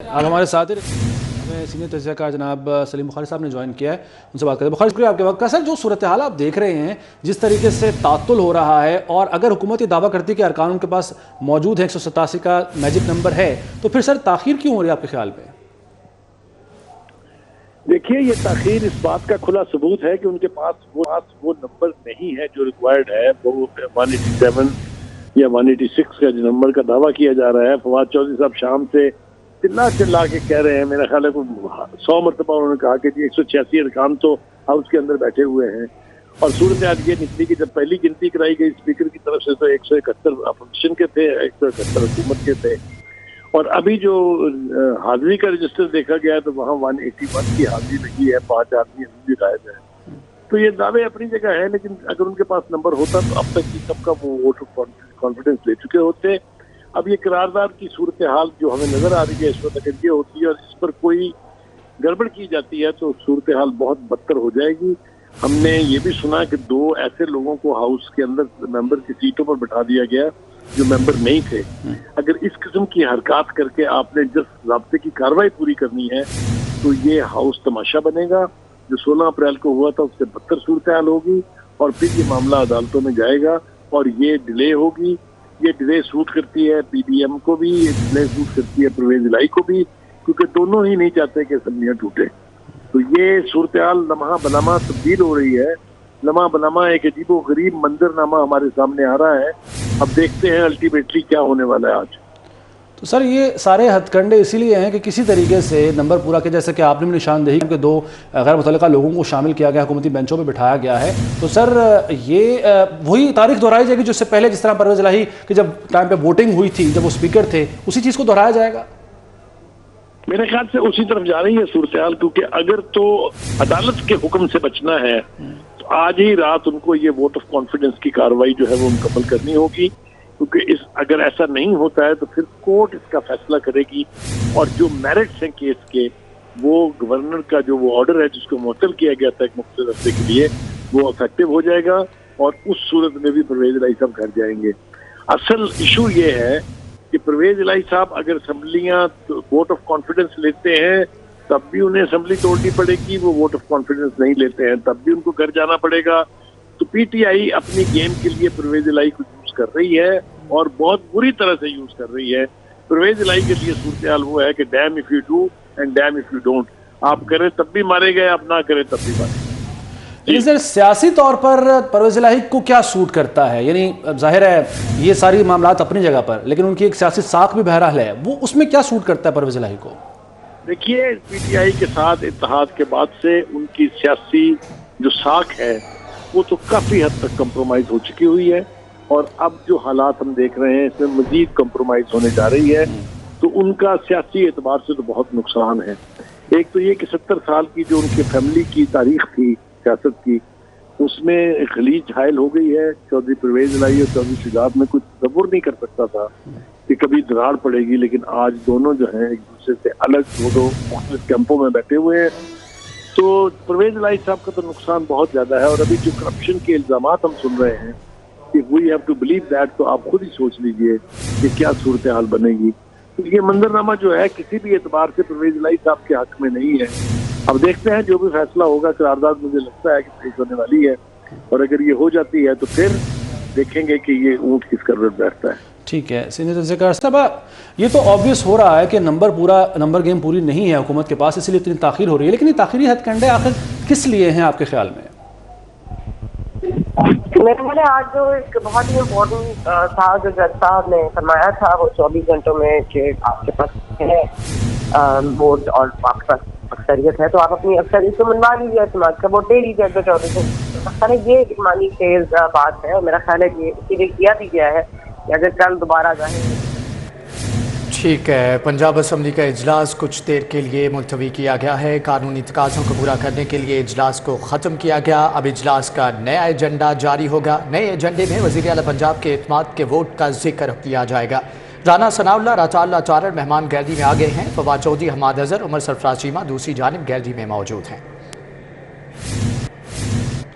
आज हमारे साथ हमें सीनियर तज्ज़िया कार जनाब सलीम बुखारी साहब ने ज्वाइन किया है, उनसे बात करते हैं। बुखारी, शुक्रिया आपके वक्त का। सर, जो सूरत हाल आप देख रहे हैं, जिस तरीके से तातुल हो रहा है, और अगर हुकूमत ये दावा करती है कि अरकान उनके पास मौजूद है, 187 का मैजिक नंबर है, तो फिर सर ताख़ीर क्यों हो रही है आपके ख्याल में? देखिए, ये ताख़ीर इस बात का खुला सबूत है कि उनके पास वो नंबर नहीं है जो रिक्वायर्ड है। वो 187 या 186 का जो नंबर का दावा किया जा रहा है, फवाद चौधरी साहब शाम से चिल्ला के कह रहे हैं। मेरा ख्याल है 100 मरतबा उन्होंने कहा कि जी 186 अरकान तो हाउस के अंदर बैठे हुए हैं। और सूरत हाल ये निकली कि जब पहली गिनती कराई गई स्पीकर की तरफ से तो 171 अपोजिशन के थे, 171 हुकूमत के थे। और अभी जो हाजिरी का रजिस्टर देखा गया है तो वहाँ 181 की हाजिरी लगी है, 5 आदमी अभी भी गायब है। तो ये दावे अपनी जगह है, लेकिन अगर उनके पास नंबर होता तो अब तक की सबका वो वोट ऑफ कॉन्फिडेंस ले चुके होते। अब ये करारदाद की सूरत हाल जो हमें नजर आ रही है इस वक्त, अगर ये होती है और इस पर कोई गड़बड़ की जाती है तो सूरत हाल बहुत बदतर हो जाएगी। हमने ये भी सुना कि 2 ऐसे लोगों को हाउस के अंदर मेंबर की सीटों पर बैठा दिया गया जो मेंबर नहीं थे। अगर इस किस्म की हरकत करके आपने जिस राब्ते की कार्रवाई पूरी करनी है तो ये हाउस तमाशा बनेगा। जो 16 अप्रैल को हुआ था उससे बदतर सूरत हाल होगी और फिर ये मामला अदालतों में जाएगा और ये डिले होगी। ये डिले सूट करती है PDM को भी, ये डिले सूट करती है परवेज इलाही को भी, क्योंकि दोनों ही नहीं चाहते कि असम्बलियां टूटे। तो ये सूरत हाल लम्हा बलम्हा तब्दील हो रही है। लम्हा बलम्हा एक अजीबो गरीब मंजरनामा हमारे सामने आ रहा है। अब देखते हैं अल्टीमेटली क्या होने वाला है आज। तो सर, ये सारे हथकंडे इसीलिए हैं कि किसी तरीके से नंबर पूरा किया, जैसे कि आपने भी निशानदेही कि 2 गैर मुतल्लिका लोगों को शामिल किया गया, हुकूमती बेंचों पे बिठाया गया है। तो सर, ये वही तारीख दोहराई जाएगी जो इससे पहले, जिस तरह परवेज इलाही की जब टाइम पे वोटिंग हुई थी, जब वो स्पीकर थे, उसी चीज़ को दोहराया जाएगा? मेरे ख्याल से उसी तरफ जा रही है सूरत हाल, क्योंकि अगर तो अदालत के हुक्म से बचना है तो आज ही रात उनको ये वोट ऑफ कॉन्फिडेंस की कार्रवाई जो है वो मुकम्मल करनी होगी। क्योंकि अगर ऐसा नहीं होता है तो फिर कोर्ट इसका फैसला करेगी और जो मेरिट्स हैं केस के, वो गवर्नर का जो वो ऑर्डर है जिसको मुअत्तल किया गया था एक मुख्तसर अरसे के लिए, वो इफेक्टिव हो जाएगा और उस सूरत में भी परवेज इलाही साहब घर जाएंगे। असल इशू ये है कि परवेज इलाही साहब अगर असम्बलियाँ वोट ऑफ कॉन्फिडेंस लेते हैं तब भी उन्हें असम्बली तोड़नी पड़ेगी, वो वोट ऑफ कॉन्फिडेंस नहीं लेते हैं तब भी उनको घर जाना पड़ेगा। तो PTI अपनी गेम के लिए परवेज इलाही को यूज कर रही है और बहुत बुरी तरह से यूज कर रही है। परवेज इलाही के लिए सूरत हाल वो है कि dam if you do and dam if you don't. आप करें तब भी मारे गए, आप ना करें तब भी मारे। लेकिन सर, सियासी तौर पर परवेज इलाही को क्या सूट करता है? यानी जाहिर है ये सारी मामलात अपनी जगह पर, लेकिन उनकी एक सियासी साख भी बहरहाल है, वो उसमें क्या सूट करता है परवेज इलाही को? देखिए, PTI के साथ इत्तेहाद के बाद से उनकी सियासी जो साख है वो तो काफी हद तक कंप्रोमाइज हो चुकी हुई है और अब जो हालात हम देख रहे हैं इसमें मजीद कंप्रोमाइज होने जा रही है। तो उनका सियासी एतबार से तो बहुत नुकसान है। एक तो ये कि 70 साल की जो उनकी फैमिली की तारीख थी सियासत की, उसमें खलीज हायल हो गई है। चौधरी परवेज इलाही और चौधरी शुजात में कुछ तसव्वुर नहीं कर सकता था कि कभी दरार पड़ेगी, लेकिन आज दोनों जो हैं एक दूसरे से अलग, दो मुख्तलिफ कैंपों में बैठे हुए हैं। तो परवेज इलाही साहब का तो नुकसान बहुत ज्यादा है। और अभी जो करप्शन के इल्जामात हम सुन रहे हैं कि we have to believe that, तो आप खुद ही सोच लीजिए कि क्या सूरत हाल बनेगी। तो ये मंजरनामा जो है किसी भी एतबार से परवेज इलाही साहब के हक में नहीं है। अब देखते हैं जो भी फैसला होगा। करारदाद मुझे लगता है कि पेश होने वाली है और अगर ये हो जाती है तो फिर देखेंगे कि ये ऊंट किस करवट बैठता है। ठीक है सीनियर तज्ज़िया कार साहब, ये तो ऑब्वियस हो रहा है कि नंबर गेम पूरी नहीं है हुकूमत के पास, इसलिए इतनी ताख़ीर हो रही है। लेकिन ये ताख़ीरी हथकंडे आखिर किस लिए हैं आपके ख्याल में? मेरे ख्याल आज जो एक बहुत ही इम्पोर्टेंट था जो जज साहब ने फरमाया था वो 24 घंटों में कि आपके पास है वोट और आपके पास अक्सरियत है तो आप अपनी अक्सरियत को मनवा लीजिए, समाज का वोट दे लीजिए। जो 24 ये एक मानी खेज बात है और मेरा ख्याल है कि इसीलिए किया भी गया है कि अगर कल दोबारा जाए। ठीक है, पंजाब असम्बली का इजलास कुछ देर के लिए मुलतवी किया गया है। कानूनी तकाज़ों को पूरा करने के लिए इजलास को ख़त्म किया गया। अब इजलास का नया एजेंडा जारी होगा। नए एजेंडे में वज़ीर आला पंजाब के इत्मीनान के वोट का जिक्र किया जाएगा। राना सनाउल्लाह राताल्लाह चारण मेहमान गैलरी में आ गए हैं। फवाद चौधरी, हमाद अज़हर, उमर सरफराज चीमा दूसरी जानिब गैलरी में मौजूद हैं।